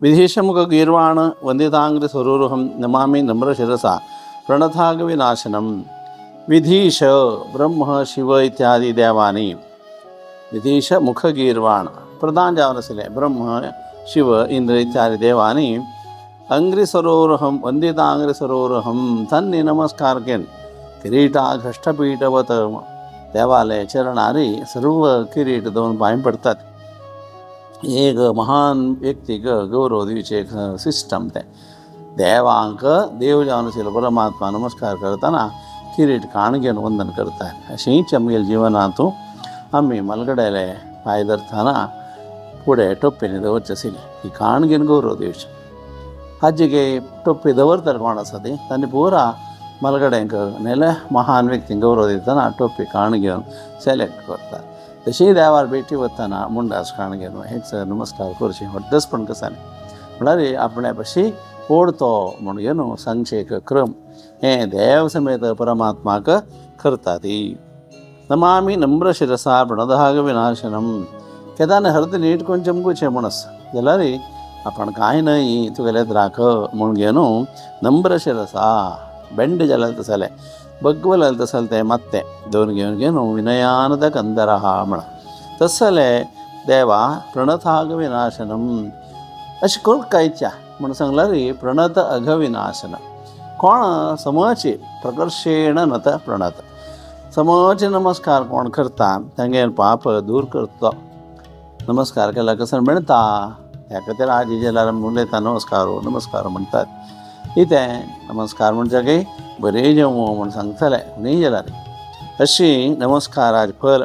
विधीशमुख गीर्वाण वंदितांग्र स्वरूरुहम नमामि नम्रशिरसा प्रणथागविनाशनम. विधीश ब्रह्म शिव इत्यादि देवानी विधीश मुख गीर्वाण प्रधान जावनसिले ब्रह्म शिव इंद्र इत्यादि देवानी अंग्रिसरोरहम वंदितांग्रिसरोरहम तन्नी नमस्कार केन किरीटा घष्टपीठवत देवालय चरणारी सर्व किरीट दोन पाय पडतात. एक महान व्यक्तीक गौरव दिवचे एक सिस्टम ते देवांक देव जावनशील परमात्मा नमस्कार करताना किरीट काण घेऊन वंदन करतात. अशीच आमगेल्या जिवनातूं आमी मलगडेले पाय धरताना पुढे टोप्पीने दवरचें ही काण घेवन गौरव दिवचे. हाजेगे टोप्पी दवरतले कोण आसा ती तांणी पुरा मलगड्यांक नेले महान व्यक्तींक गौरव दितना टोप्पी काण घेवन सेलेक्ट करतात. तशी देवार भेटी वतना मुंडास काण घेवन हेच नमस्कार करचे व्हडसपण कसांनी म्हळ्यार आपणे बशी ओडतो म्हण घेवन सांगचे एक क्रम हे देव समेत परमात्माक करतात. नमामि नम्रशिरसा प्रणदाग विनाशनम. केदारने हरत नीट कोण चमकूचे म्हणस जाल्यार आपण कांय न्हय तुगेलेच राख म्हूण घेवन नम्रशिरसा बेंड जाल्यार तसले बग्गव जाल्यार तसले ते मात्ते दोन घेवन विनयानद कंदरहा म्हण तसले देवा प्रणथाग विनाशनम अशें करूंक कांयच्या म्हण सांगल्यार प्रणत अघ विनाशन. कोण समची प्रकर्शेण नत प्रणत समचे नमस्कार कोण करता तांगे पाप दूर करता. नमस्कार केला कसं मिळता ह्या खातीर आजी जाल्यार उलयता नमस्कार म्हणटात. इथे नमस्कार म्हणजे काही बरें जेवं म्हण सांगतले न्ही जाल्यार अशी नमस्काराचे फल